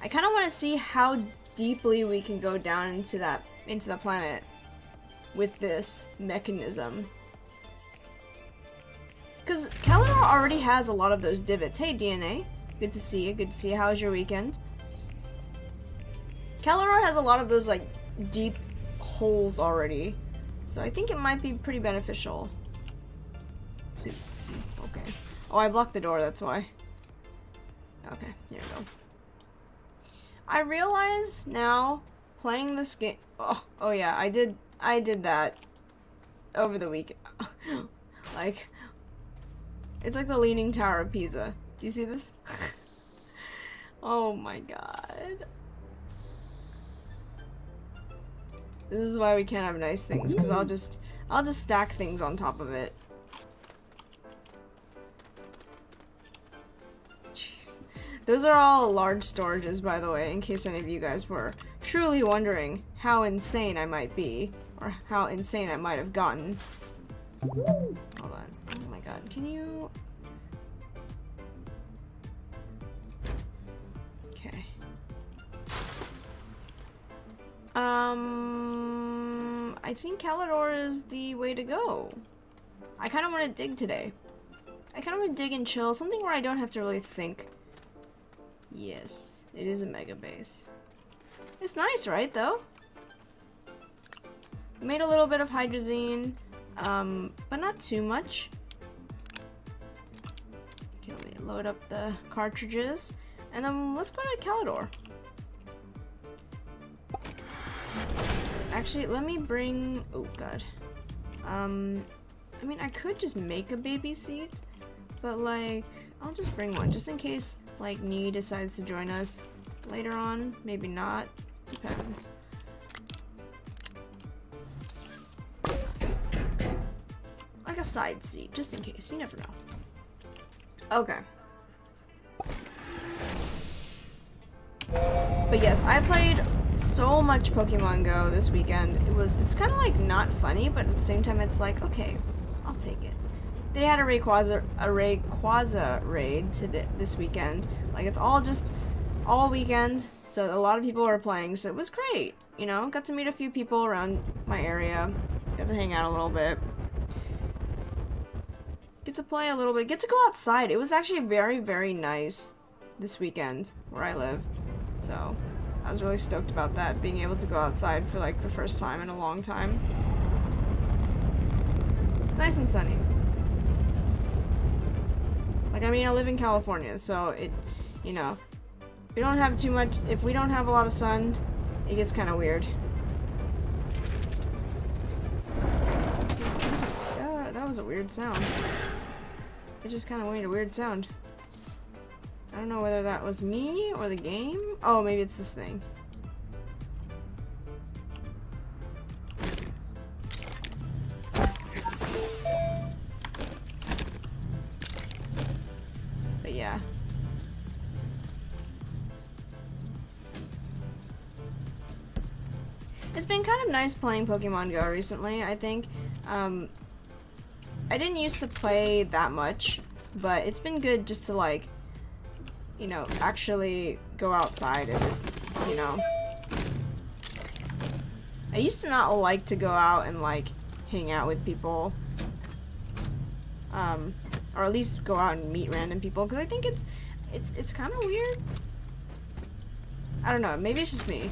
I kind of want to see how deeply we can go down into the planet with this mechanism. Because Kalidor already has a lot of those divots. Hey, DNA. Good to see you. Good to see you. How was your weekend? Kalidor has a lot of those, like, deep holes already. So I think it might be pretty beneficial. Okay. Oh, I blocked the door, that's why. Okay, here we go. I realize now, playing this game... Oh yeah, I did that over the week. Like, it's like the Leaning Tower of Pisa. Do you see this? Oh my god. This is why we can't have nice things, because I'll just stack things on top of it. Jeez. Those are all large storages, by the way, in case any of you guys were truly wondering how insane I might be, or how insane I might have gotten. Hold on. Oh my god, can you... Okay. I think Kalidor is the way to go. I kind of want to dig today. I kind of want to dig and chill. Something where I don't have to really think. Yes, it is a mega base. It's nice, right, though? Made a little bit of hydrazine, but not too much. Okay, let me load up the cartridges. And then let's go to Kalidor. Actually, let me bring... Oh, God. I mean, I could just make a baby seat, but, like, I'll just bring one, just in case, like, Nee decides to join us later on. Maybe not. Depends. Like a side seat, just in case. You never know. Okay. But yes, I played so much Pokemon Go this weekend. It's kind of like not funny, but at the same time it's like, okay, I'll take it. They had a Rayquaza raid this weekend. Like, it's all weekend, so a lot of people were playing, so it was great. You know, got to meet a few people around my area, got to hang out a little bit. Get to play a little bit, get to go outside. It was actually very, very nice this weekend where I live. So, I was really stoked about that, being able to go outside for like the first time in a long time. It's nice and sunny. Like, I mean, I live in California, so it, you know, we don't have too much, if we don't have a lot of sun, it gets kind of weird. That was a weird sound. It just kind of made a weird sound. I don't know whether that was me or the game. Oh, maybe it's this thing. But yeah. It's been kind of nice playing Pokemon Go recently, I think. I didn't used to play that much, but it's been good just to, like, you know, actually go outside and just, you know. I used to not like to go out and, like, hang out with people. Or at least go out and meet random people, because I think it's kind of weird. I don't know, maybe it's just me.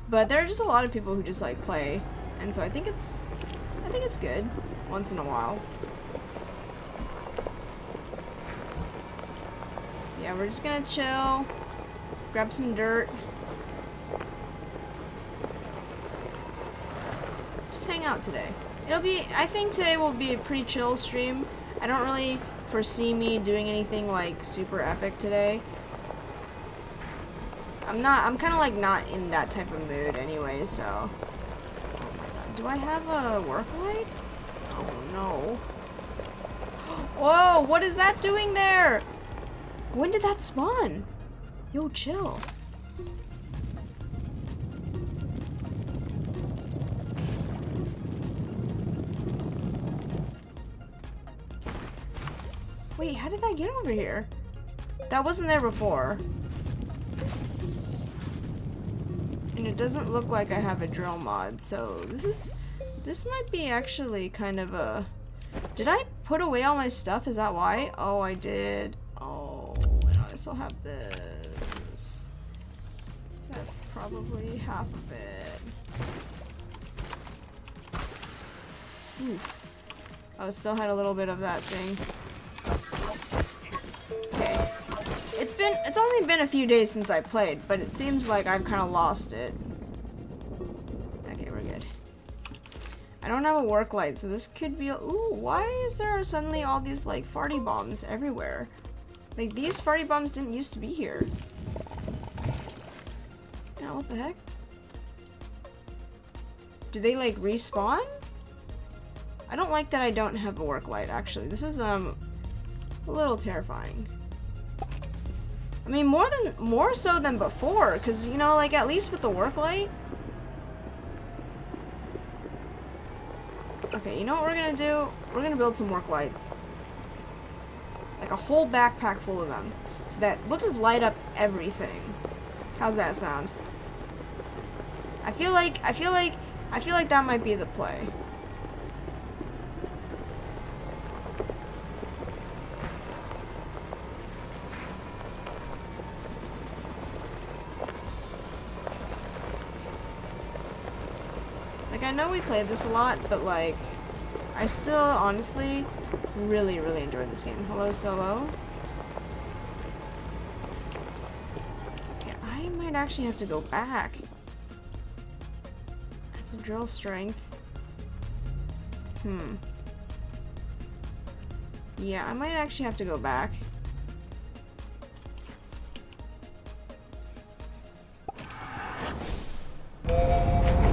But there are just a lot of people who just, like, play, and so I think it's good once in a while. Yeah, we're just gonna chill, grab some dirt, just hang out today. I think today will be a pretty chill stream. I don't really foresee me doing anything like super epic today. I'm kind of like not in that type of mood anyway, so. Oh my god, do I have a work light? Oh no. Whoa, what is that doing there? When did that spawn? Yo, chill. Wait, how did that get over here? That wasn't there before. And it doesn't look like I have a drill mod, so this might be actually kind of a... Did I put away all my stuff? Is that why? Oh, I did. Oh, I still have this. That's probably half of it. Oof. Oh, it still had a little bit of that thing. Okay. It's only been a few days since I played, but it seems like I've kind of lost it. Okay, we're good. I don't have a work light, so this could be... Ooh, why is there suddenly all these, like, farty bombs everywhere? Like, these farty bombs didn't used to be here. Yeah, what the heck? Do they, like, respawn? I don't like that I don't have a work light, actually. This is, a little terrifying. I mean, more so than before, because, you know, like, at least with the work light... Okay, you know what we're gonna do? We're gonna build some work lights. Like a whole backpack full of them. So that we'll just light up everything. How's that sound? I feel like that might be the play. Like, I know we played this a lot, but, like, I still, honestly, really, really enjoy this game. Hello, Solo. Okay, I might actually have to go back. That's a drill strength. Yeah, I might actually have to go back.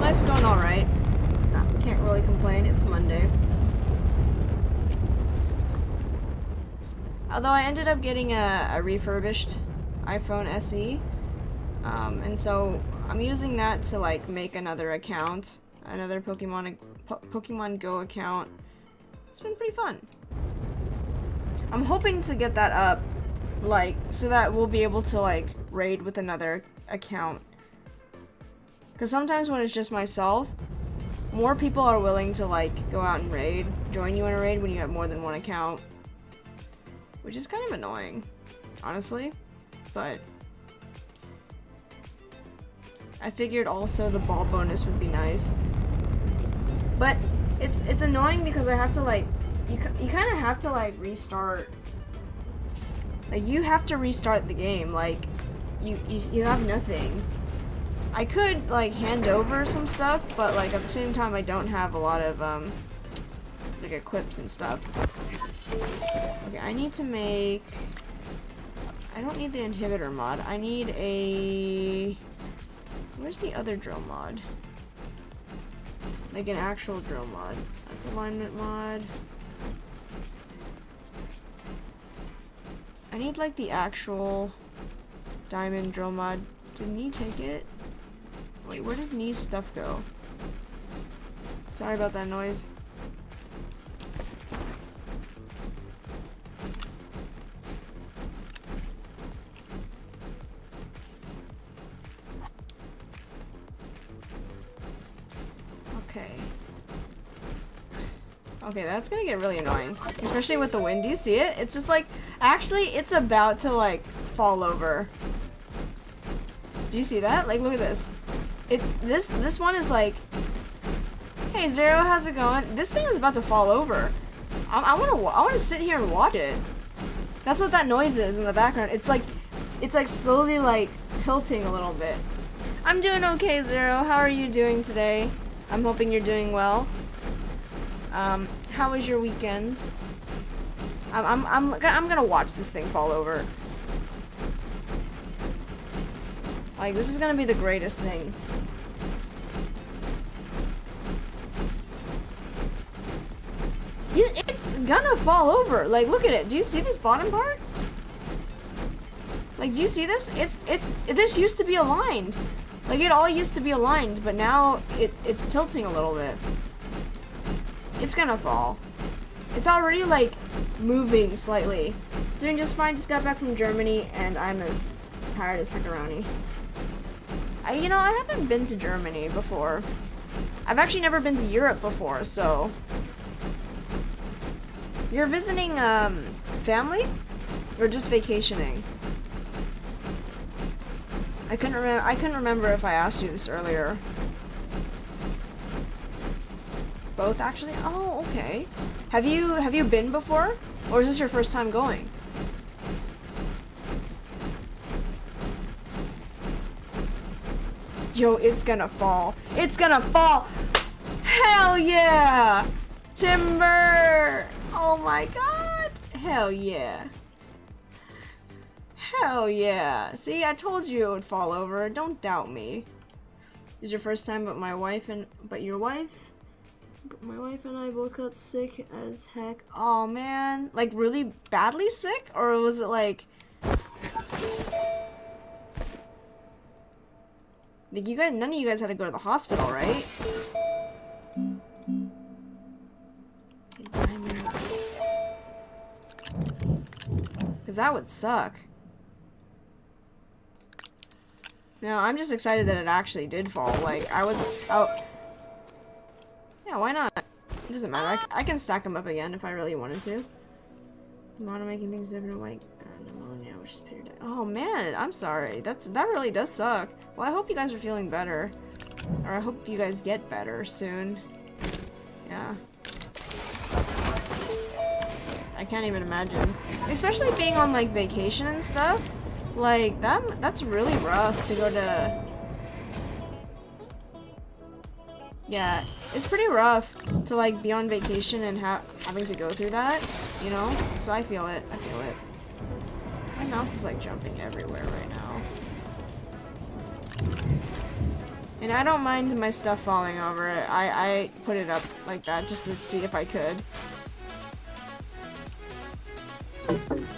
Life's going alright. Can't really complain, it's Monday. Although I ended up getting a refurbished iPhone SE. And so I'm using that to like make another account. Another Pokemon Go account. It's been pretty fun. I'm hoping to get that up, like, so that we'll be able to like raid with another account. Because sometimes when it's just myself, more people are willing to like go out and raid, join you in a raid when you have more than one account. Which is kind of annoying, honestly. But I figured also the ball bonus would be nice. But it's annoying because I have to like, you kind of have to like restart. Like you have to restart the game. Like you have nothing. I could like hand over some stuff, but like at the same time I don't have a lot of like equips and stuff. Okay, I need to make... I don't need the inhibitor mod. I need a... Where's the other drill mod? Like an actual drill mod. That's alignment mod. I need like the actual diamond drill mod. Did Nee take it? Wait, where did Nee's stuff go? Sorry about that noise. Okay, that's gonna get really annoying. Especially with the wind. Do you see it? It's just like, actually, it's about to like fall over. Do you see that? Like, look at this. It's, this one is like, hey Zero, how's it going? This thing is about to fall over. I wanna sit here and watch it. That's what that noise is in the background. It's like slowly like tilting a little bit. I'm doing okay, Zero. How are you doing today? I'm hoping you're doing well. How was your weekend? I'm gonna watch this thing fall over. Like, this is gonna be the greatest thing. It's gonna fall over. Like, look at it. Do you see this bottom part? Like, do you see this? This used to be aligned. Like, it all used to be aligned, but now it's tilting a little bit. It's gonna fall. It's already like moving slightly. Doing just fine. Just got back from Germany, and I'm as tired as heckaroni. You know, I haven't been to Germany before. I've actually never been to Europe before, so... You're visiting, family? Or just vacationing? I couldn't remember if I asked you this earlier. Both, actually? Oh, okay. Have you been before? Or is this your first time going? Yo, it's gonna fall. It's gonna fall! Hell yeah! Timber! Oh my god! Hell yeah. Hell yeah. See, I told you it would fall over. Don't doubt me. It's your first time, but my wife and I both got sick as heck. Oh man. Like really badly sick? Or was it like you guys, none of you guys had to go to the hospital, right? Because that would suck. No, I'm just excited that it actually did fall. Like, I was out. Yeah, why not? It doesn't matter. I can stack them up again if I really wanted to. Mono making things different, like pneumonia, which is pretty. Oh man, I'm sorry. That really does suck. Well, I hope you guys are feeling better, or I hope you guys get better soon. Yeah. I can't even imagine, especially being on like vacation and stuff. Like that's really rough to go to. Yeah, it's pretty rough to like be on vacation and having to go through that, you know? So I feel it. I feel it. My mouse is like jumping everywhere right now. And I don't mind my stuff falling over. I put it up like that just to see if I could.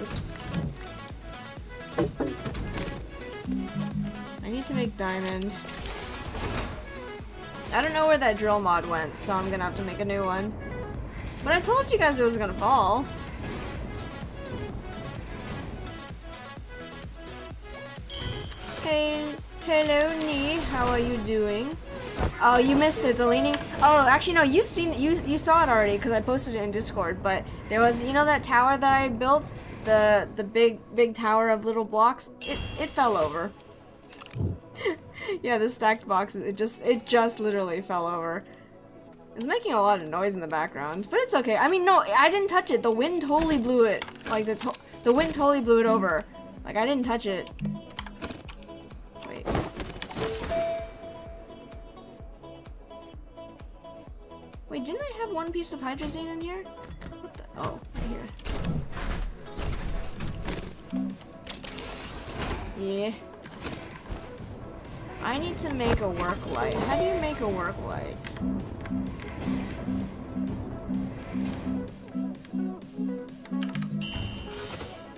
Oops. I need to make diamond. I don't know where that drill mod went, so I'm gonna have to make a new one. But I told you guys it was gonna fall. Hey, hello, Nee. How are you doing? Oh, you missed it. The leaning. Oh, actually, no. You've seen. You saw it already because I posted it in Discord. But there was, you know, that tower that I had built, the big tower of little blocks. It fell over. Yeah, the stacked boxes. It just literally fell over. It's making a lot of noise in the background, but it's okay. I mean, no, I didn't touch it. The wind totally blew it. Like the wind totally blew it over. Like I didn't touch it. Wait. Wait, didn't I have one piece of hydrazine in here? What the? Oh, right here. Yeah. I need to make a work light. How do you make a work light?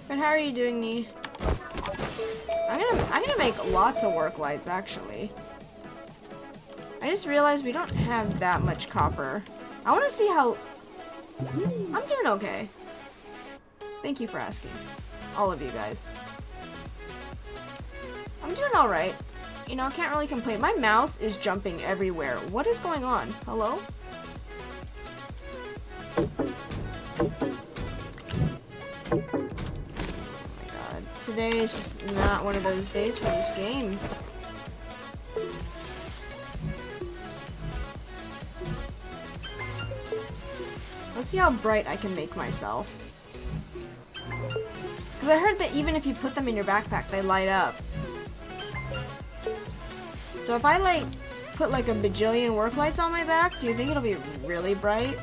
But how are you doing, Nee? I'm gonna make lots of work lights actually. I just realized we don't have that much copper. I want to see how. I'm doing okay. Thank you for asking, all of you guys. I'm doing all right. You know, I can't really complain. My mouse is jumping everywhere. What is going on? Hello? Oh my god. Today is just not one of those days for this game. Let's see how bright I can make myself. Because I heard that even if you put them in your backpack, they light up. So if I like put like a bajillion work lights on my back, do you think it'll be really bright?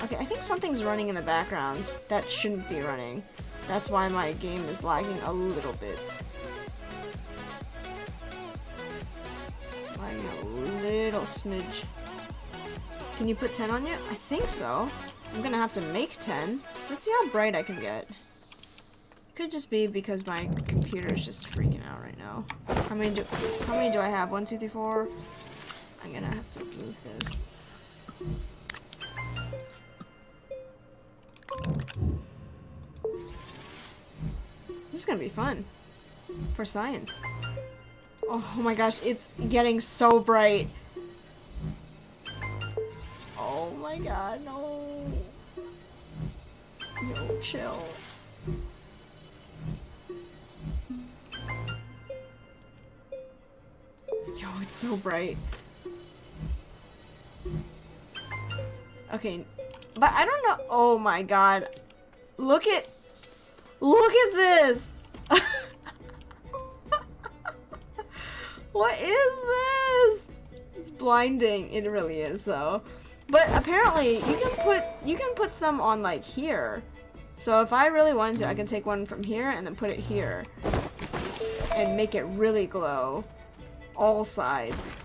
Okay, I think something's running in the background that shouldn't be running. That's why my game is lagging a little bit. It's lagging a little smidge. Can you put 10 on yet? I think so. I'm gonna have to make 10. Let's see how bright I can get. Could just be because my computer is just freaking out right now. How many do I have? 1, 2, 3, 4. I'm gonna have to move this. This is gonna be fun. For science. Oh my gosh, it's getting so bright. Oh my god, no. Yo, chill. Yo, it's so bright. Okay, but I don't know. Oh my god. Look at this. What is this? It's blinding. It really is though. But apparently you can put some on like here. So if I really wanted to, I can take one from here and then put it here and make it really glow all sides.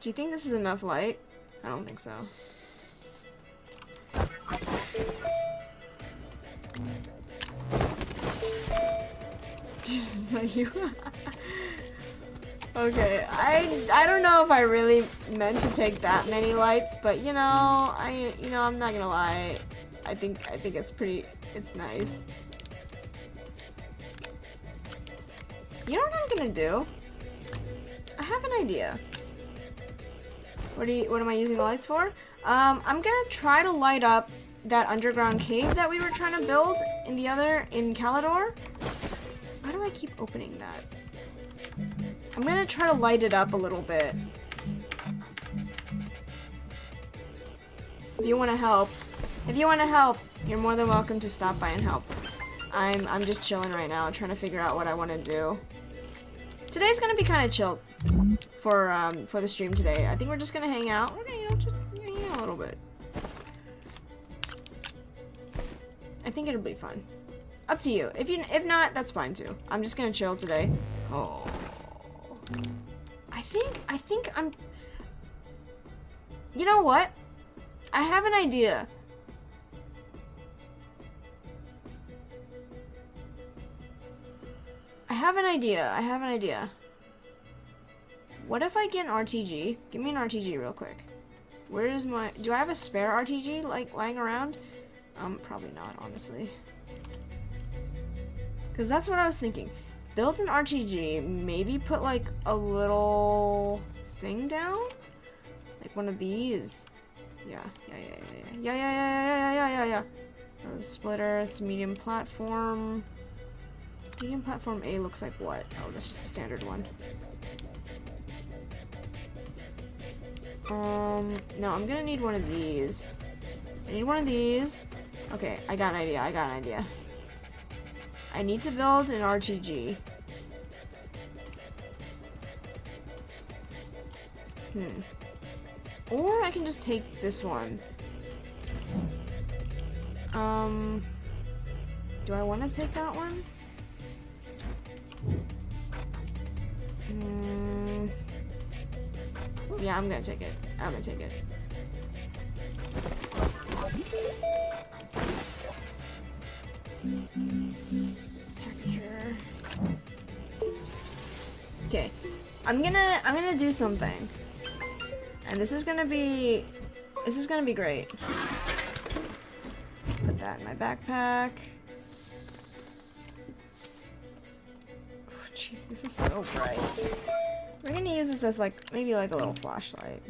Do you think this is enough light? I don't think so. Jesus, is that you? Okay, I don't know if I really meant to take that many lights, but you know, I'm not gonna lie. I think it's nice. You know what I'm gonna do? I have an idea. What am I using the lights for? I'm gonna try to light up that underground cave that we were trying to build in Calidor. Why do I keep opening that? I'm gonna try to light it up a little bit. If you wanna help, you're more than welcome to stop by and help. I'm just chilling right now, trying to figure out what I wanna do. Today's gonna be kind of chill for the stream today. I think we're just gonna hang out. We're gonna, just hang out a little bit. I think it'll be fun. Up to you. If not, that's fine too. I'm just gonna chill today. Oh. I think I'm... You know what? I have an idea. I have an idea. What if I get an RTG? Give me an RTG real quick. Where is my... Do I have a spare RTG, like, lying around? Probably not, honestly. Because that's what I was thinking. Build an RTG, maybe put, like, a little thing down? Like one of these. Yeah. The splitter, it's medium platform. Medium platform A looks like what? Oh, that's just a standard one. No, I'm gonna need one of these. I need one of these. Okay, I got an idea. I need to build an RTG. Or I can just take this one. Do I want to take that one? Yeah, I'm gonna take it. Temperature. Okay, I'm gonna do something, and this is gonna be great. Put that in my backpack. Jeez, this is so bright. We're gonna use this as like maybe like a little flashlight.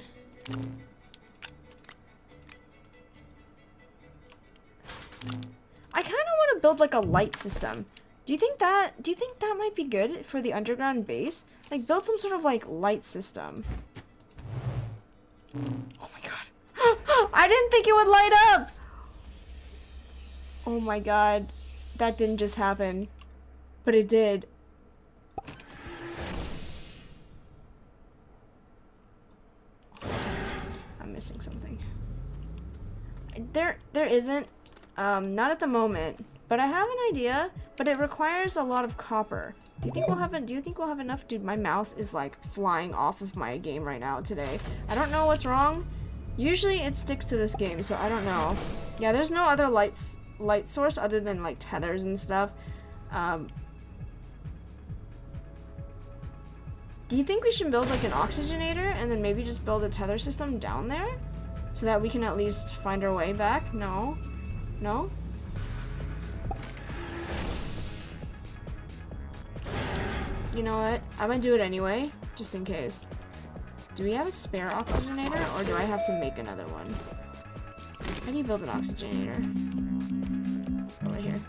I kind of want to build like a light system. Do you think that might be good for the underground base? Like build some sort of like light system. Oh my god. I didn't think it would light up. Oh my god. That didn't just happen. But it did. I'm missing something. There isn't. Not at the moment. But I have an idea, but it requires a lot of copper. Do you think we'll have enough? Dude, my mouse is like flying off of my game right now today. I don't know what's wrong. Usually it sticks to this game, so I don't know. Yeah, there's no other light source other than like tethers and stuff. Do you think we should build like an oxygenator and then maybe just build a tether system down there? So that we can at least find our way back? No. No? You know what? I'm gonna do it anyway, just in case. Do we have a spare oxygenator, or do I have to make another one? How do you build an oxygenator? Oh, right here.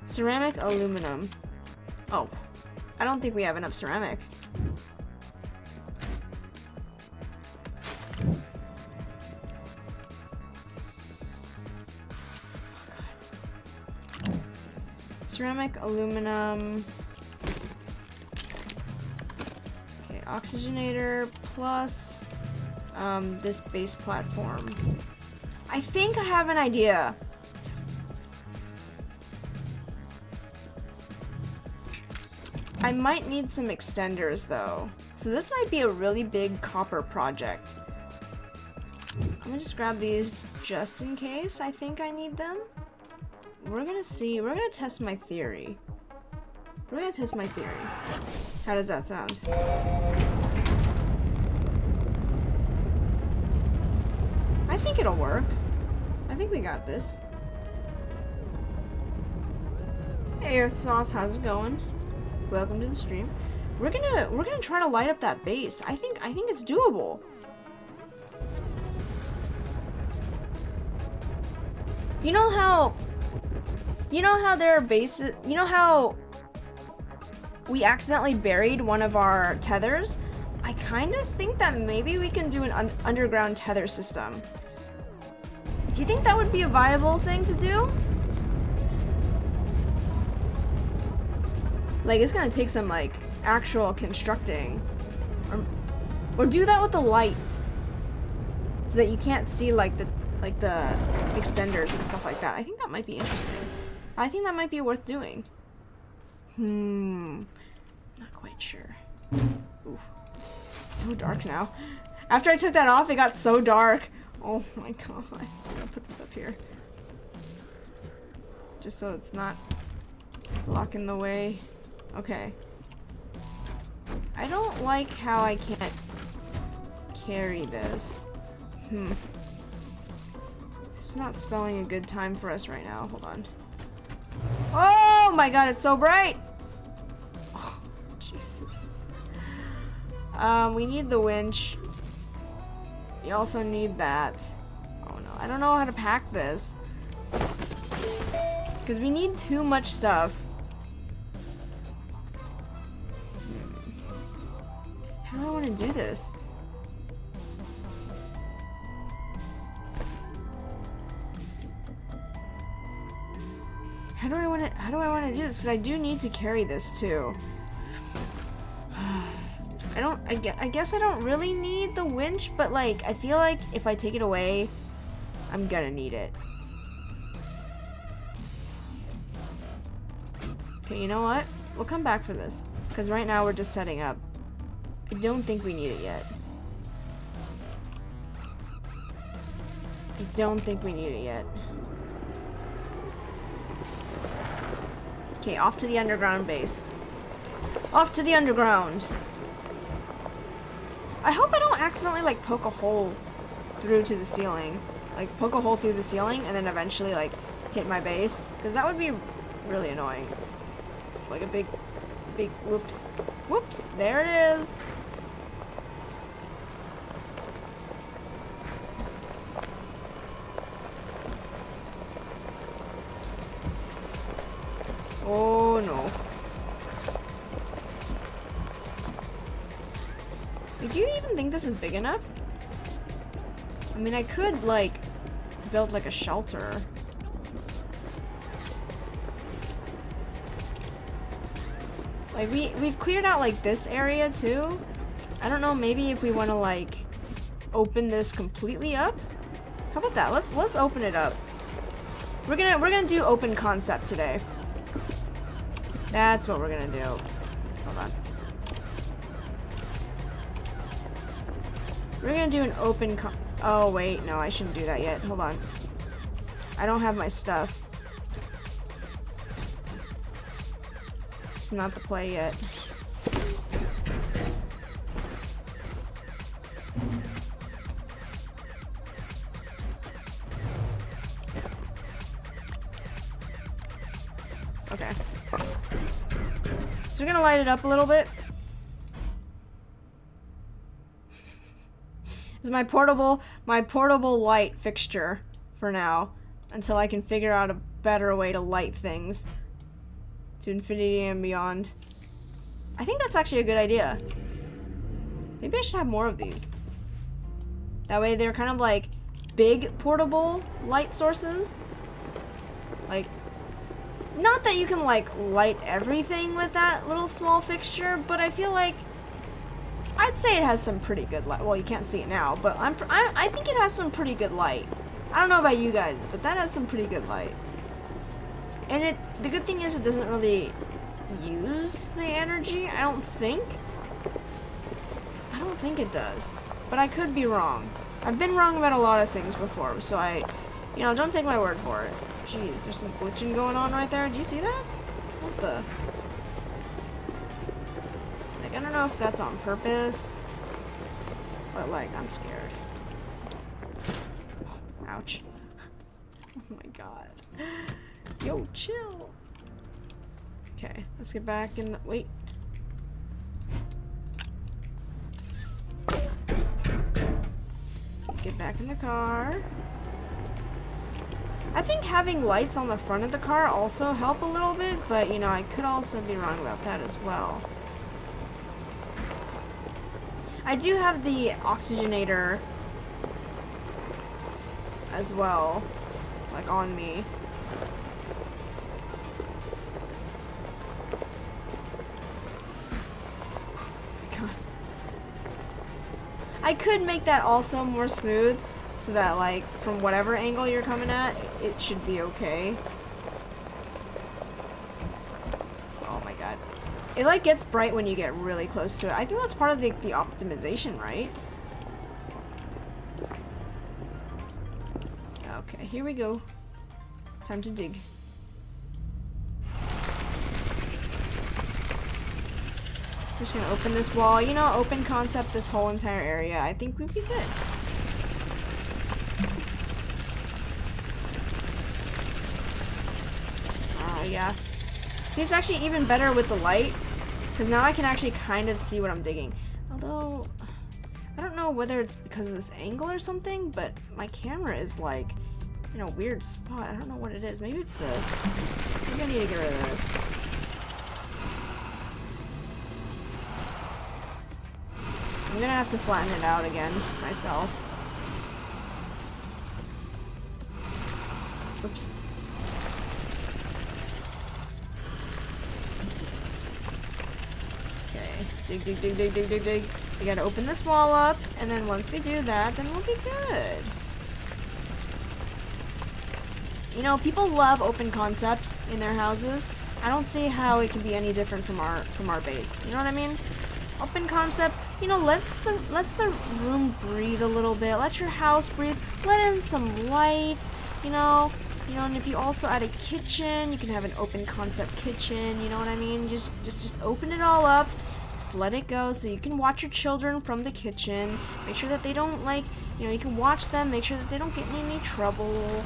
Ceramic, aluminum. Oh. I don't think we have enough ceramic. Ceramic, aluminum. Okay, oxygenator plus this base platform. I think I have an idea. I might need some extenders though. So this might be a really big copper project. I'm gonna just grab these just in case I think I need them. We're gonna see. We're gonna test my theory. We're gonna test my theory. How does that sound? I think it'll work. I think we got this. Hey Earth Sauce, how's it going? Welcome to the stream. We're gonna try to light up that base. I think it's doable. You know how there are bases, you know how we accidentally buried one of our tethers? I kind of think that maybe we can do an underground tether system. Do you think that would be a viable thing to do? Like, it's gonna take some, like, actual constructing. Or do that with the lights. So that you can't see, like, the extenders and stuff like that. I think that might be interesting. I think that might be worth doing. Not quite sure. Oof. It's so dark now. After I took that off, it got so dark. Oh my god. I'm gonna put this up here. Just so it's not blocking the way. Okay. I don't like how I can't carry this. This is not spelling a good time for us right now. Hold on. Oh my god, it's so bright! Oh, Jesus. We need the winch. We also need that. Oh no, I don't know how to pack this. Because we need too much stuff. How do I want to do this? How do I want to do this? Because I do need to carry this too. I guess I don't really need the winch, but like I feel like if I take it away, I'm gonna need it. Okay, you know what? We'll come back for this. Because right now we're just setting up. I don't think we need it yet. I don't think we need it yet. Okay, off to the underground base. Off to the underground! I hope I don't accidentally, like, poke a hole through to the ceiling. Like, poke a hole through the ceiling and then eventually, like, hit my base. Because that would be really annoying. Like a big whoops. Whoops! There it is! Oh no. Do you even think this is big enough? I mean, I could, like, build, like, a shelter. Like, we've cleared out, like, this area, too. I don't know, maybe if we want to, like, open this completely up? How about that? Let's open it up. We're gonna do open concept today. That's what we're gonna do. Hold on. We're gonna do an open oh wait, no, I shouldn't do that yet. Hold on. I don't have my stuff. It's not the play yet. So we're gonna light it up a little bit. This is my portable light fixture for now, until I can figure out a better way to light things to infinity and beyond. I think that's actually a good idea. Maybe I should have more of these. That way they're kind of like big portable light sources. Like, not that you can like light everything with that little small fixture, but I feel like I'd say it has some pretty good light. Well, you can't see it now, but I think it has some pretty good light. I don't know about you guys, but that has some pretty good light. And the good thing is it doesn't really use the energy, I don't think. I don't think it does, but I could be wrong. I've been wrong about a lot of things before, so you know, don't take my word for it. Jeez, there's some glitching going on right there. Do you see that? What the? Like, I don't know if that's on purpose, but like, I'm scared. Ouch. Oh my god. Yo, chill. Okay, let's get back in the, wait. Get back in the car. I think having lights on the front of the car also help a little bit, but you know, I could also be wrong about that as well. I do have the oxygenator as well, like on me. God. I could make that also more smooth, so that like from whatever angle you're coming at, it should be okay. Oh my god. It like gets bright when you get really close to it. I think that's part of the optimization, right? Okay, here we go. Time to dig. Just gonna open this wall. You know, open concept this whole entire area. I think we'd be good. Yeah. See, it's actually even better with the light, because now I can actually kind of see what I'm digging. Although, I don't know whether it's because of this angle or something, but my camera is like in a weird spot. I don't know what it is. Maybe it's this. Maybe I need to get rid of this. I'm gonna have to flatten it out again myself. Oops. Dig, dig, dig, dig, dig, dig, dig. We gotta open this wall up, and then once we do that, then we'll be good. You know, people love open concepts in their houses. I don't see how it can be any different from our base. You know what I mean? Open concept, you know, lets the room breathe a little bit. Let your house breathe. Let in some light, you know, and if you also add a kitchen, you can have an open concept kitchen, you know what I mean? Just open it all up. Just let it go so you can watch your children from the kitchen. Make sure that they don't, like, you know, you can watch them, make sure that they don't get in any trouble.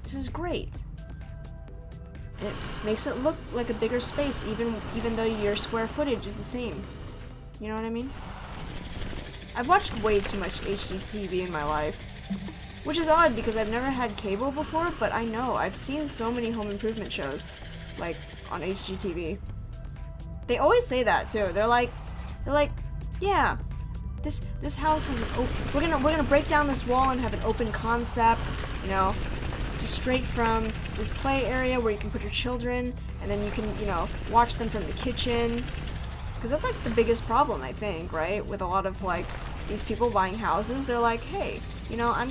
This is great. It makes it look like a bigger space, even though your square footage is the same. You know what I mean? I've watched way too much HGTV in my life. Which is odd because I've never had cable before, but I know. I've seen so many home improvement shows, like, on HGTV. They always say that too. They're like, yeah, this house has an we're gonna break down this wall and have an open concept, you know, just straight from this play area where you can put your children, and then you can, you know, watch them from the kitchen. Because that's like the biggest problem, I think, right? With a lot of like these people buying houses, they're like, hey, you know, I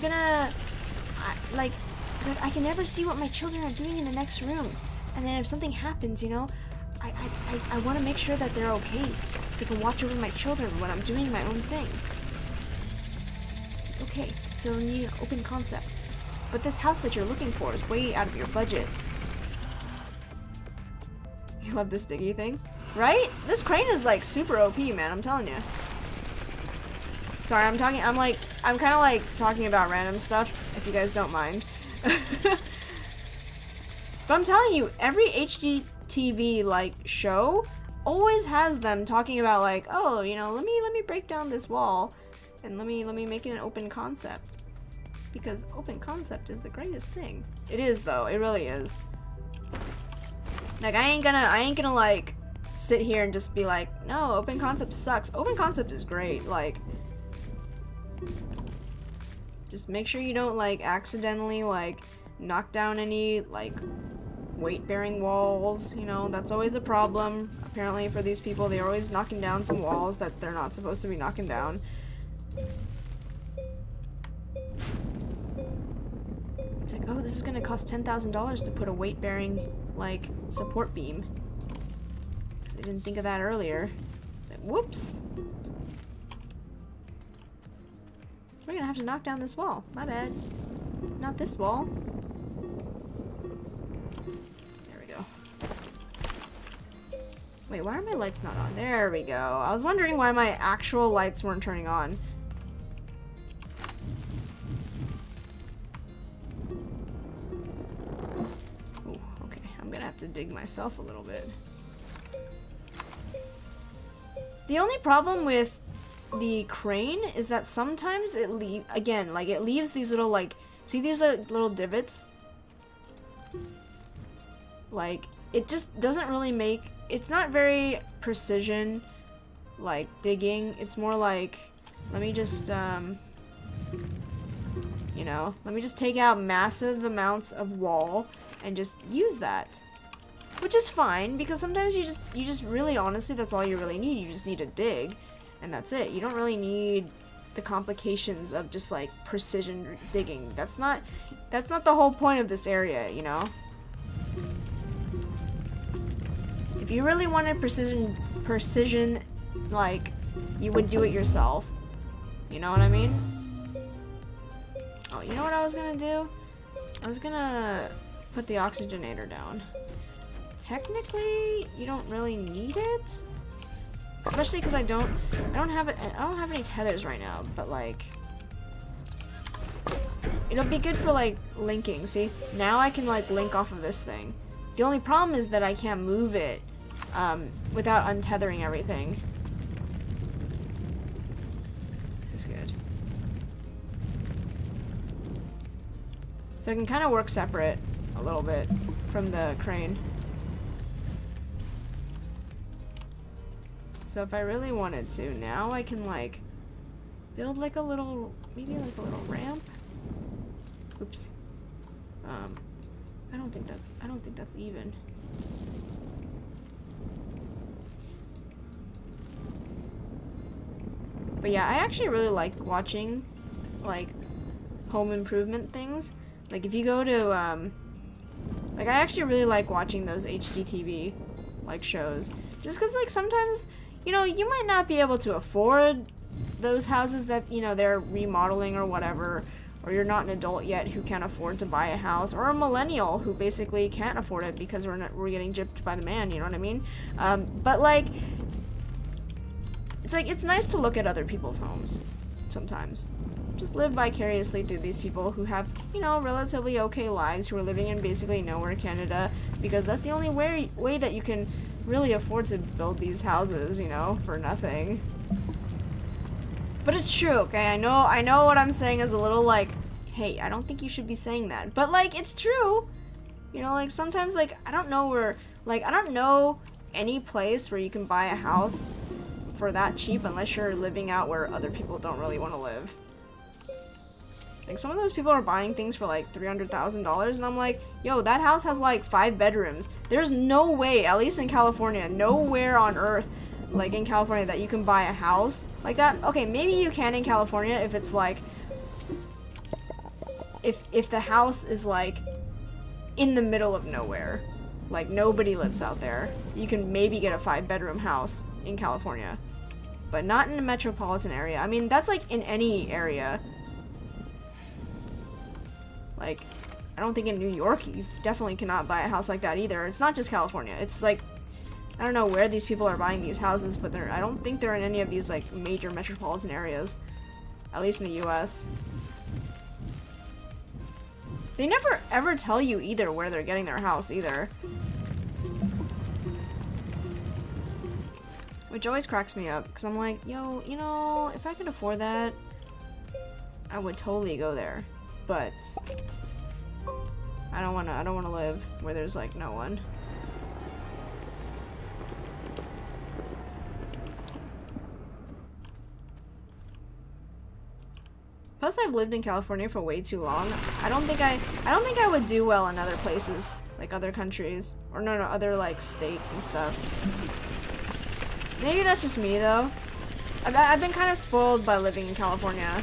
can never see what my children are doing in the next room, and then if something happens, you know, I want to make sure that they're okay, so I can watch over my children when I'm doing my own thing. Okay, so you need an open concept. But this house that you're looking for is way out of your budget. You love this diggy thing? Right? This crane is like super OP, man, I'm telling you. Sorry, I'm kind of like talking about random stuff, if you guys don't mind. But I'm telling you, every HGTV TV like show always has them talking about like, oh, you know, let me break down this wall and let me make it an open concept. Because open concept is the greatest thing. It is though, it really is. Like I ain't gonna like sit here and just be like, no, open concept sucks. Open concept is great. Like, just make sure you don't like accidentally like knock down any like weight-bearing walls, you know, that's always a problem. Apparently for these people, they're always knocking down some walls that they're not supposed to be knocking down. It's like, oh, this is gonna cost $10,000 to put a weight-bearing like support beam. Because I didn't think of that earlier. It's like, whoops. We're gonna have to knock down this wall. My bad. Not this wall. There we go. Wait, why are my lights not on? There we go. I was wondering why my actual lights weren't turning on. Ooh, okay. I'm gonna have to dig myself a little bit. The only problem with the crane is that sometimes it leaves these little like, see these little divots? Like, it just doesn't really make, it's not very precision like digging. It's more like, let me just you know, let me just take out massive amounts of wall and just use that. Which is fine, because sometimes you just really, honestly, that's all you really need. You just need to dig, and that's it. You don't really need the complications of just like precision digging. That's not the whole point of this area, you know? If you really wanted precision, like, you would do it yourself. You know what I mean? Oh, you know what I was gonna do? I was gonna put the oxygenator down. Technically, you don't really need it, especially because I don't have any tethers right now. But like, it'll be good for like linking. See, now I can like link off of this thing. The only problem is that I can't move it without untethering everything. This is good. So I can kind of work separate a little bit from the crane. So if I really wanted to, now I can like build like a little, maybe like a little ramp. Oops. I don't think that's even. But yeah, I actually really like watching like home improvement things. Like if you go to like I actually really like watching those HGTV like shows, just because like sometimes, you know, you might not be able to afford those houses that, you know, they're remodeling or whatever, or you're not an adult yet who can't afford to buy a house, or a millennial who basically can't afford it because we're getting gypped by the man, you know what I mean? But like, it's nice to look at other people's homes sometimes. Just live vicariously through these people who have, you know, relatively okay lives, who are living in basically nowhere Canada, because that's the only way that you can really afford to build these houses, you know, for nothing. But it's true, okay? I know what I'm saying is a little like, hey, I don't think you should be saying that. But like, it's true. You know, like sometimes like I don't know any place where you can buy a house for that cheap unless you're living out where other people don't really want to live. Like some of those people are buying things for like $300,000 and I'm like, yo, that house has like 5 bedrooms. There's no way, at least in California, nowhere on earth, like in California, that you can buy a house like that. Okay, maybe you can in California if it's like, if the house is like in the middle of nowhere, like nobody lives out there, you can maybe get a 5-bedroom house in California, but not in a metropolitan area. I mean, that's like in any area. Like, I don't think in New York you definitely cannot buy a house like that either. It's not just California. It's like, I don't know where these people are buying these houses, but I don't think they're in any of these like major metropolitan areas, at least in the US. They never ever tell you either where they're getting their house either. Which always cracks me up, because I'm like, yo, you know, if I could afford that, I would totally go there. But I don't wanna live where there's like no one. Plus, I've lived in California for way too long. I don't think I would do well in other places, like other countries, or no, other like states and stuff. Maybe that's just me though. I've been kind of spoiled by living in California.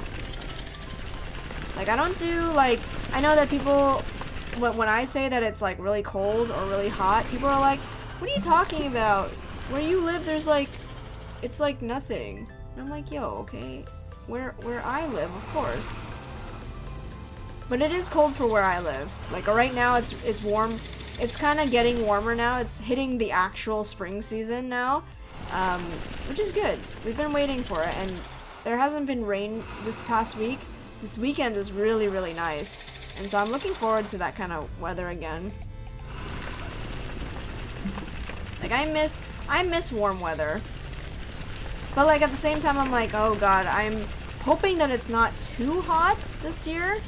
Like I don't do like, I know that people, when I say that it's like really cold or really hot, people are like, what are you talking about? Where you live, there's like, it's like nothing. And I'm like, yo, okay. Where I live, of course. But it is cold for where I live. Like right now it's warm. It's kind of getting warmer now. It's hitting the actual spring season now, which is good. We've been waiting for it, and there hasn't been rain this past week. This weekend was really, really nice, and so I'm looking forward to that kind of weather again. Like I miss warm weather. But like at the same time, I'm like, oh god, I'm hoping that it's not too hot this year.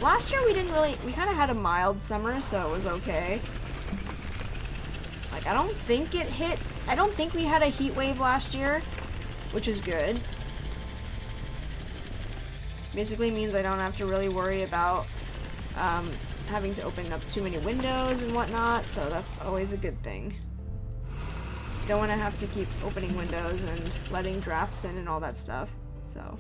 Last year we kind of had a mild summer, so it was okay. Like I don't think we had a heat wave last year, which is good. Basically means I don't have to really worry about having to open up too many windows and whatnot, so that's always a good thing. Don't want to have to keep opening windows and letting drafts in and all that stuff, so.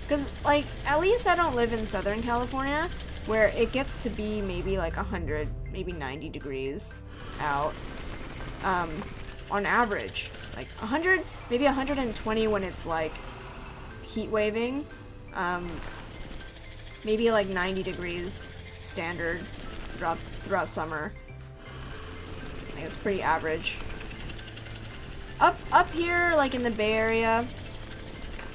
Because, like, at least I don't live in Southern California, where it gets to be maybe like 100, maybe 90 degrees out, on average. Like 100, maybe 120 when it's like heat waving. Maybe like 90 degrees standard throughout summer. I think it's pretty average. Up here, like in the Bay Area,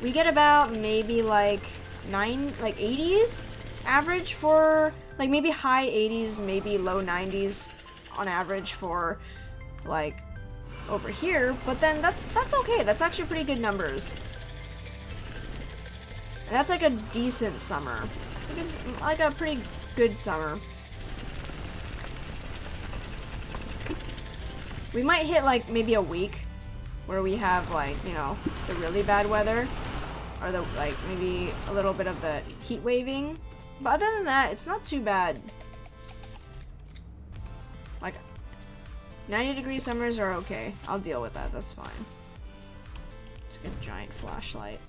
we get about maybe like 80s average for like maybe high 80s, maybe low 90s on average for like over here. But then that's okay. That's actually pretty good numbers. And that's like a decent summer. Like a pretty good summer. We might hit like maybe a week where we have like, you know, the really bad weather, or the like maybe a little bit of the heat waving. But other than that, it's not too bad. Like 90-degree summers are okay. I'll deal with that. That's fine. Just get a giant flashlight.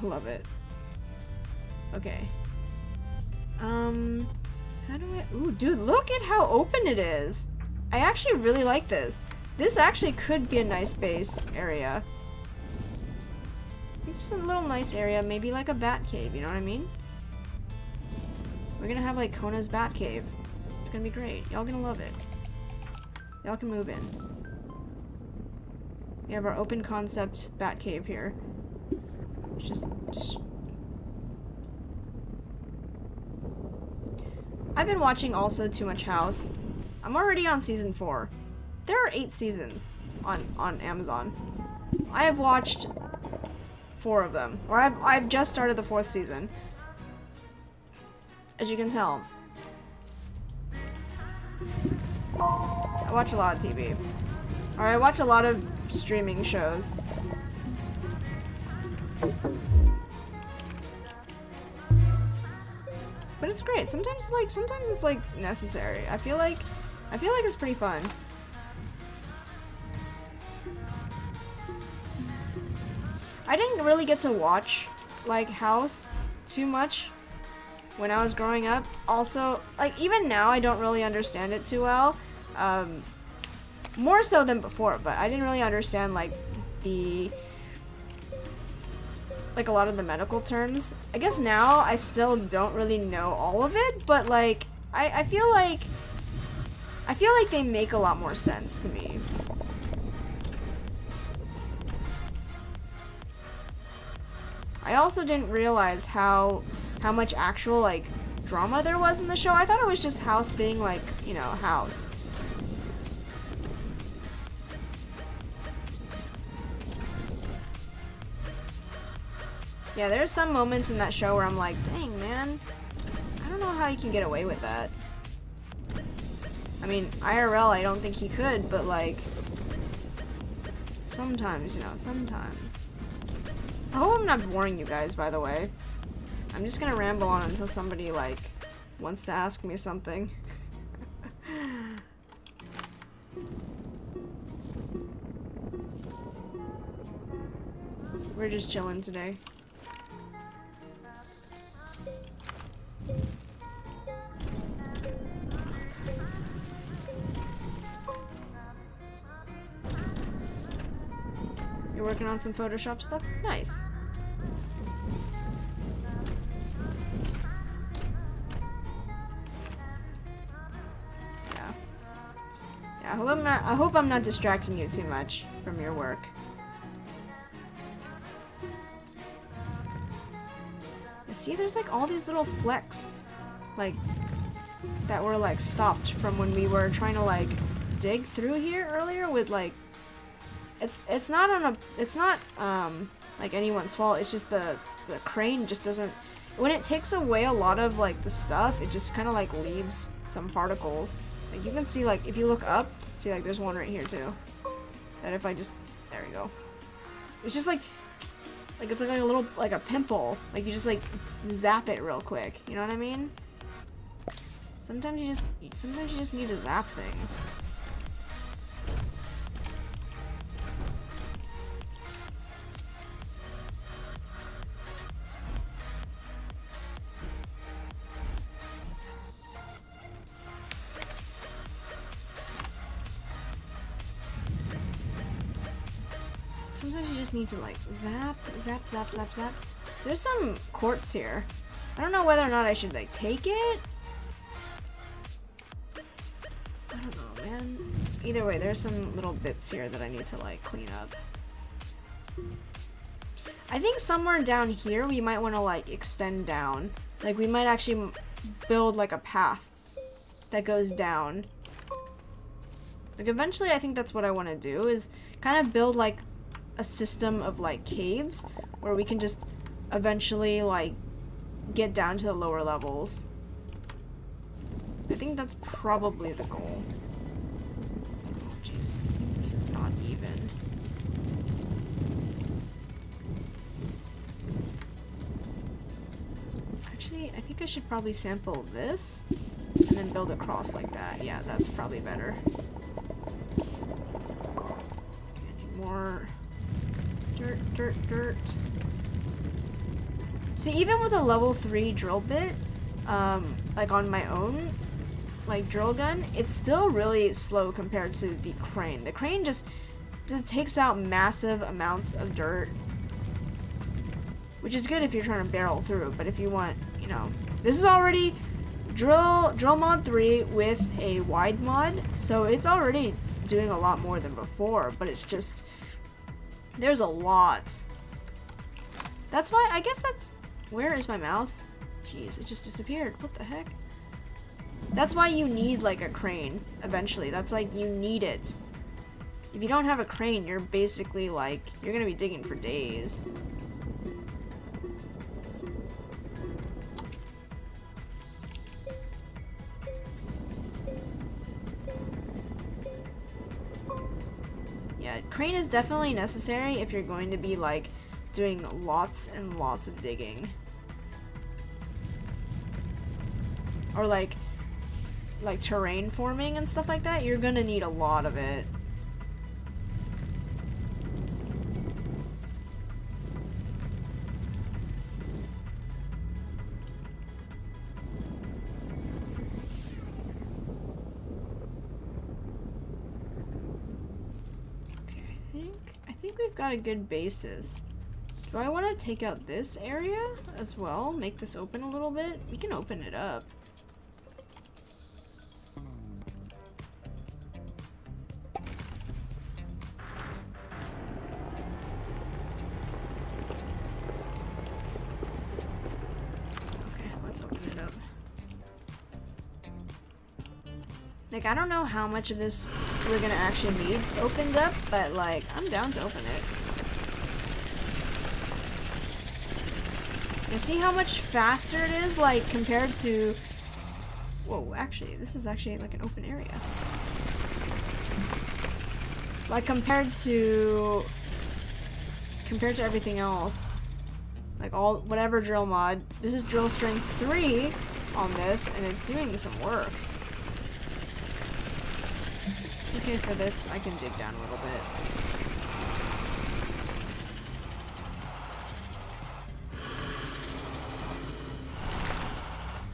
I love it. Okay. How do I... Ooh, dude, look at how open it is. I actually really like this. This actually could be a nice base area. Just a little nice area, maybe like a bat cave, you know what I mean? We're gonna have like Kona's bat cave. It's gonna be great. Y'all gonna love it. Y'all can move in. We have our open concept bat cave here. Just... I've been watching also Too Much House. I'm already on season 4. There are 8 seasons on Amazon. I have watched 4 of them, or I've just started the 4th season. As you can tell, I watch a lot of TV, or I watch a lot of streaming shows. But it's great. Sometimes it's like necessary. I feel like it's pretty fun. I didn't really get to watch like House too much when I was growing up. Also, like even now I don't really understand it too well. More so than before, but I didn't really understand like a lot of the medical terms. I guess now I still don't really know all of it, but like I feel like they make a lot more sense to me. I also didn't realize how much actual like drama there was in the show. I thought it was just House being like, you know, House. Yeah, there's some moments in that show where I'm like, dang, man, I don't know how he can get away with that. I mean, IRL, I don't think he could, but like, sometimes, you know, sometimes. I hope I'm not boring you guys, by the way. I'm just gonna ramble on until somebody, like, wants to ask me something. We're just chilling today. You're working on some Photoshop stuff? Nice. Yeah. Yeah, I hope I'm not distracting you too much from your work. See, there's like all these little flecks, like, that were like stopped from when we were trying to like dig through here earlier with like, it's not like anyone's fault. It's just the crane just doesn't, when it takes away a lot of like the stuff, it just kind of like leaves some particles. Like you can see, like if you look up, see like there's one right here too. That if I just, there we go. It's just like it's like a little, like a pimple. Like you just like zap it real quick. You know what I mean? Sometimes you just need to zap things. Sometimes you just need to like zap, zap, zap, zap, zap. There's some quartz here. I don't know whether or not I should like take it. I don't know, man. Either way, there's some little bits here that I need to like clean up. I think somewhere down here we might want to like extend down. Like we might actually build like a path that goes down. Like eventually I think that's what I want to do, is kind of build like a system of like caves where we can just eventually like get down to the lower levels. I think that's probably the goal. Oh jeez, this is not even. Actually, I think I should probably sample this and then build across like that. Yeah, that's probably better. Okay, I need more dirt. See, even with a level 3 drill bit, like on my own, like drill gun, it's still really slow compared to the crane. The crane just takes out massive amounts of dirt, which is good if you're trying to barrel through. But if you want, you know, this is already drill mod 3 with a wide mod, so it's already doing a lot more than before. But it's just, there's a lot. That's why, I guess that's, where is my mouse? Jeez, it just disappeared. What the heck? That's why you need like a crane eventually. That's like, you need it. If you don't have a crane, you're basically like, you're gonna be digging for days. Yeah, crane is definitely necessary if you're going to be like doing lots and lots of digging. Or like terrain forming and stuff like that, you're gonna need a lot of it. Okay, I think we've got a good basis. Do I want to take out this area as well? Make this open a little bit? We can open it up. Okay, let's open it up. Like, I don't know how much of this we're gonna actually need opened up, but like, I'm down to open it. You see how much faster it is, like, compared to... Whoa, actually, this is actually like an open area. Like, compared to everything else. Like, whatever drill mod. This is drill strength 3 on this, and it's doing some work. It's okay for this, I can dig down a little bit.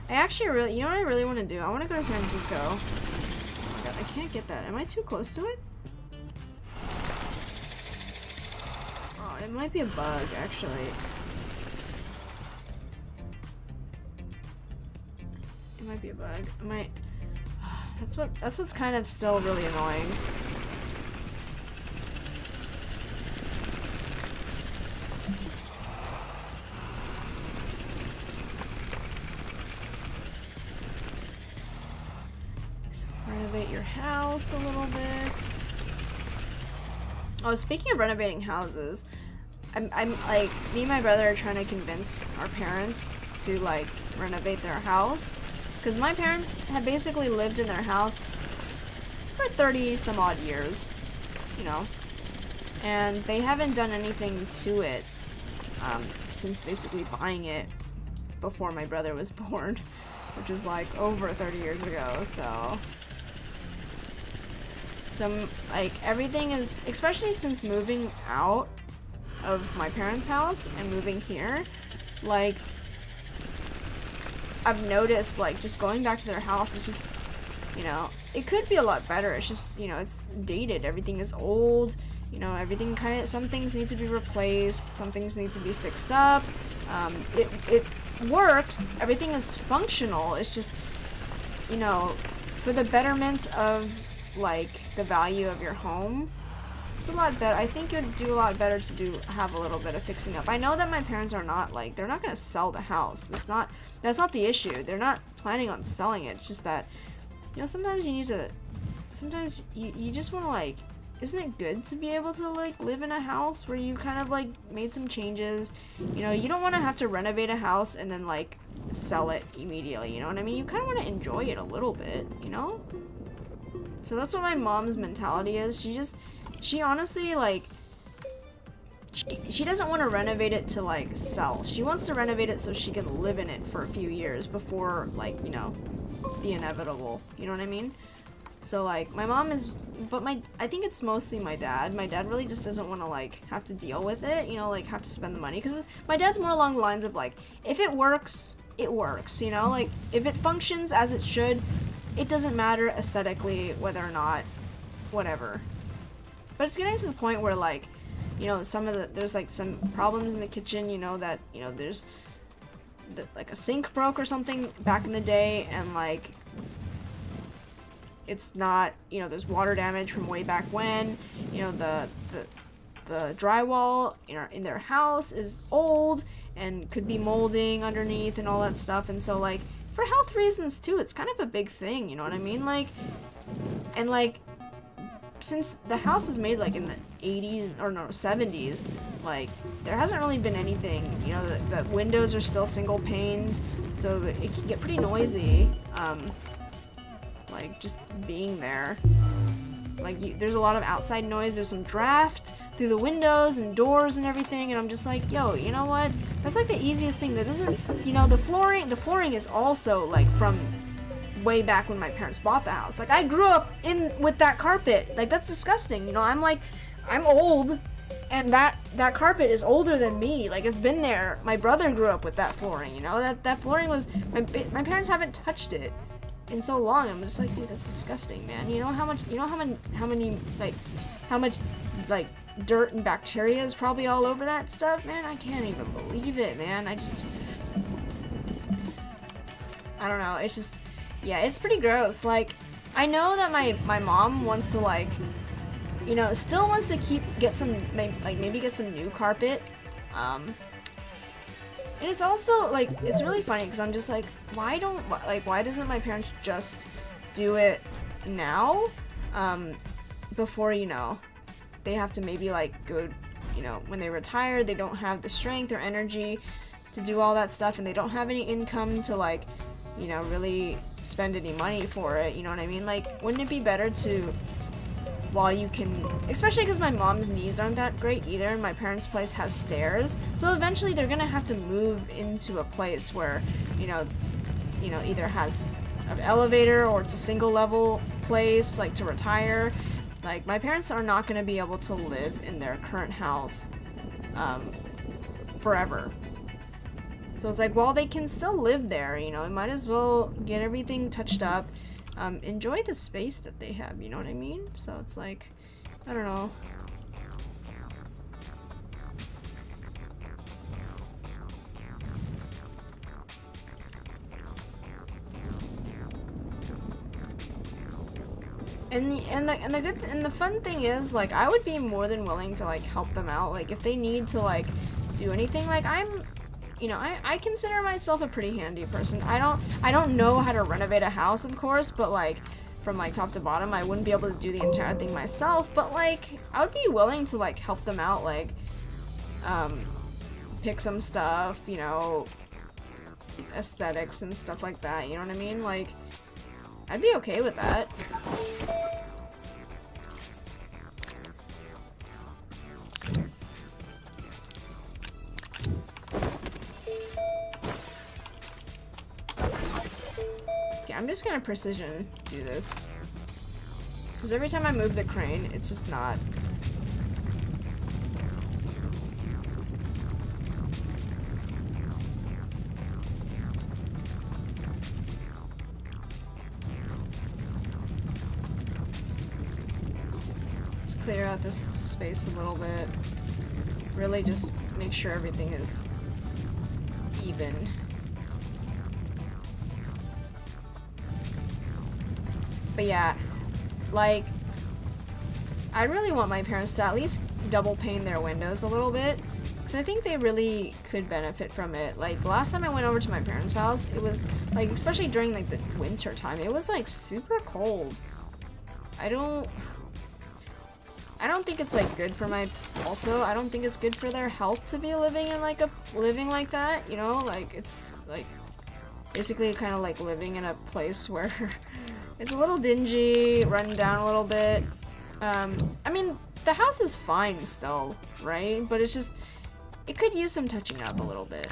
I actually really, you know what I really want to do? I want to go to San Francisco. Oh my god, I can't get that. Am I too close to it? Oh, it might be a bug, actually. It might be a bug. I might... That's what's kind of still really annoying. Renovate your house a little bit. Oh, speaking of renovating houses, I'm like, me and my brother are trying to convince our parents to like renovate their house, because my parents have basically lived in their house for 30 some odd years, you know, and they haven't done anything to it since basically buying it before my brother was born, which was like over 30 years ago. So like, everything is, especially since moving out of my parents' house and moving here, like, I've noticed, like, just going back to their house, it's just, you know, it could be a lot better. It's just, you know, it's dated. Everything is old. You know, everything kind of, some things need to be replaced. Some things need to be fixed up. It works. Everything is functional. It's just, you know, for the betterment of, like, the value of your home, it's a lot better. I think it would do a lot better to have a little bit of fixing up. I know that my parents are not, like, they're not going to sell the house. That's not the issue. They're not planning on selling it. It's just that, you know, sometimes you need to, sometimes you just want to, like, isn't it good to be able to, like, live in a house where you kind of, like, made some changes? You know, you don't want to have to renovate a house and then, like, sell it immediately, you know what I mean? You kind of want to enjoy it a little bit, you know? So that's what my mom's mentality is. She honestly, like, she doesn't want to renovate it to, like, sell. She wants to renovate it so she can live in it for a few years before, like, you know, the inevitable. You know what I mean? So, like, my mom is, but I think it's mostly my dad. My dad really just doesn't want to, like, have to deal with it, you know, like, have to spend the money. Because my dad's more along the lines of, like, if it works, it works, you know? Like, if it functions as it should, it doesn't matter aesthetically whether or not, whatever. But it's getting to the point where, like, you know, there's, like, some problems in the kitchen, you know, that, you know, there's, like, a sink broke or something back in the day, and, like, it's not, you know, there's water damage from way back when, you know, the drywall, you know, in their house is old and could be molding underneath and all that stuff, and so, like, for health reasons too, it's kind of a big thing, you know what I mean? Like, and, like, since the house was made, like, in the 80s, or no, 70s, like, there hasn't really been anything, you know, the windows are still single paned, so it can get pretty noisy, like, just being there. Like, there's a lot of outside noise, there's some draft through the windows and doors and everything, and I'm just like, yo, you know what? That's, like, the easiest thing. That isn't, you know, the flooring is also, like, from way back when my parents bought the house. Like, I grew up with that carpet. Like, that's disgusting, you know? I'm old, and that carpet is older than me. Like, it's been there. My brother grew up with that flooring, you know? That flooring was, my parents haven't touched it in so long. I'm just like, dude, that's disgusting, man. You know how much, how much, like, dirt and bacteria is probably all over that stuff, man? I can't even believe it, man. I don't know. It's just, yeah, it's pretty gross. Like, I know that my mom wants to, like, you know, still wants to get some new carpet, and it's also, like, it's really funny because I'm just like, why doesn't my parents just do it now, before, you know, they have to maybe like go, you know, when they retire, they don't have the strength or energy to do all that stuff, and they don't have any income to like, you know, really spend any money for it, you know what I mean? Like, wouldn't it be better to, while you can, especially because my mom's knees aren't that great either, and my parents' place has stairs, so eventually they're gonna have to move into a place where, you know, either has an elevator or it's a single level place, like to retire. Like, my parents are not gonna be able to live in their current house, forever. So it's like, while they can still live there, you know, I might as well get everything touched up, enjoy the space that they have, you know what I mean? So it's like, I don't know. And the fun thing is, like, I would be more than willing to like help them out, like if they need to like do anything. Like, you know, I consider myself a pretty handy person. I don't know how to renovate a house, of course, but like from like top to bottom, I wouldn't be able to do the entire thing myself, but like I would be willing to like help them out, like pick some stuff, you know, aesthetics and stuff like that, you know what I mean? Like, I'd be okay with that. I'm just gonna precision do this, because every time I move the crane, it's just not. Let's clear out this space a little bit. Really just make sure everything is even. But yeah, like, I really want my parents to at least double pane their windows a little bit, because I think they really could benefit from it. Like, last time I went over to my parents' house, it was, like, especially during, like, the winter time, it was, like, super cold. I don't think it's, like, good for I don't think it's good for their health to be living in, like, living like that, you know? Like, it's, like, basically kind of like living in a place where it's a little dingy, run down a little bit. I mean, the house is fine still, right? But it's just, it could use some touching up a little bit.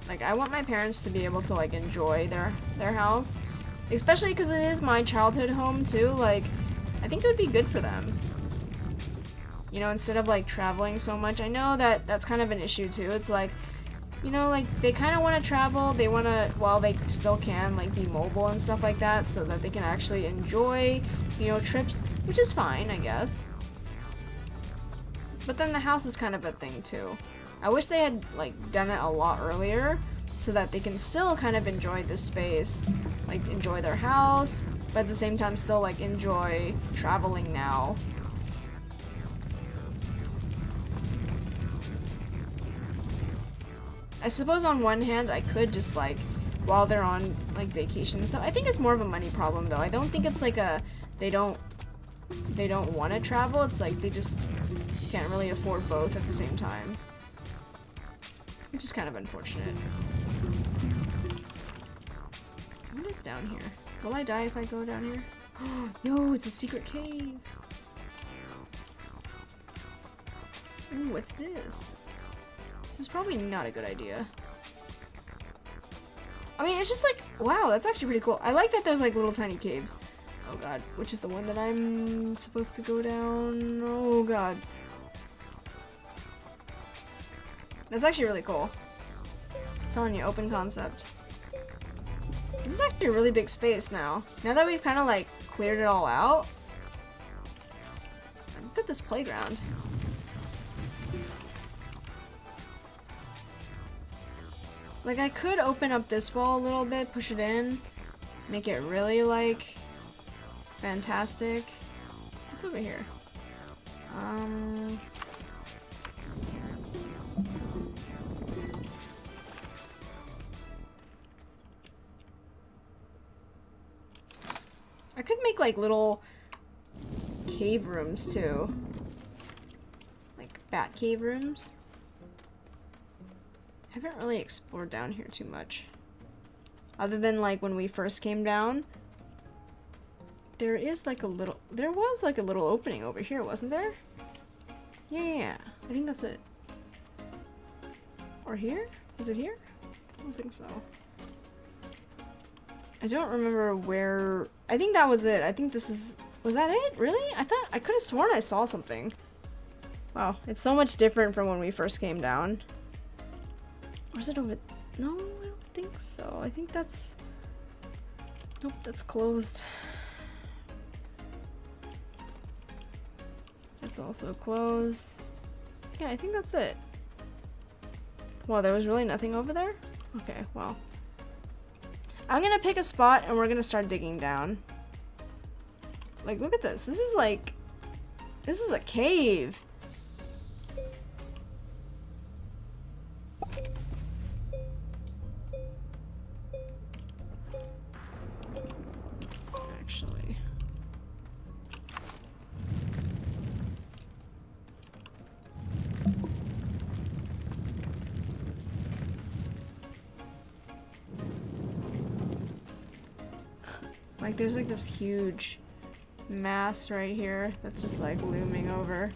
Like, I want my parents to be able to, like, enjoy their house. Especially because it is my childhood home, too. Like, I think it would be good for them. You know, instead of, like, traveling so much. I know that that's kind of an issue, too. It's like, you know, like, they kind of want to travel. They want to, while they still can, like, be mobile and stuff like that, so that they can actually enjoy, you know, trips, which is fine, I guess. But then the house is kind of a thing, too. I wish they had, like, done it a lot earlier, so that they can still kind of enjoy this space, like, enjoy their house, but at the same time still, like, enjoy traveling now. I suppose on one hand, I could just, like, while they're on, like, vacation and stuff. I think it's more of a money problem, though. I don't think it's, like, they don't want to travel. It's, like, they just can't really afford both at the same time. Which is kind of unfortunate. What is down here? Will I die if I go down here? No, it's a secret cave! Ooh, what's this? This is probably not a good idea. I mean, it's just like, wow, that's actually pretty cool. I like that there's like little tiny caves. Oh god, which is the one that I'm supposed to go down? Oh god. That's actually really cool. I'm telling you, open concept. This is actually a really big space now. Now that we've kind of like cleared it all out. Look at this playground. Like, I could open up this wall a little bit, push it in, make it really, like, fantastic. What's over here? I could make like little cave rooms too. Like bat cave rooms. I haven't really explored down here too much. Other than like when we first came down. There was like a little opening over here, wasn't there? Yeah. I think that's it. Or here? Is it here? I don't think so. I don't remember where... I think that was it. I think this is... Was that it? Really? I could have sworn I saw something. Wow, it's so much different from when we first came down. Or is it over... No, I don't think so. I think that's... Nope, that's closed. It's also closed. Yeah, I think that's it. Wow, there was really nothing over there? Okay, well. I'm gonna pick a spot and we're gonna start digging down. Like, look at this. This is like... This is a cave. Actually... Like, there's like this huge mass right here that's just like looming over.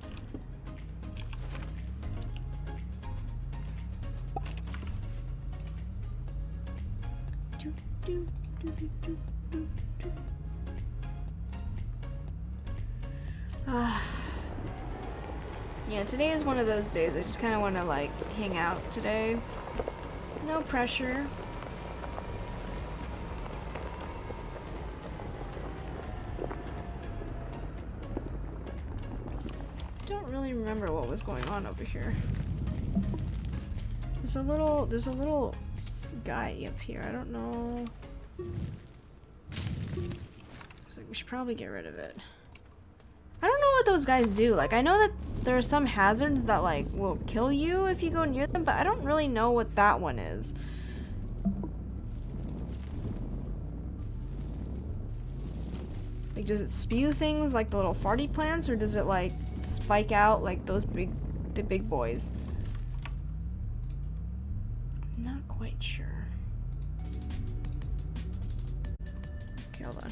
Yeah, today is one of those days I just kind of want to like hang out today. No pressure. Remember what was going on over here. There's a little guy up here. I don't know. It's like we should probably get rid of it. I don't know what those guys do. Like, I know that there are some hazards that like will kill you if you go near them, but I don't really know what that one is. Like, does it spew things like the little farty plants, or does it like spike out like the big boys? I'm not quite sure. Okay, hold on.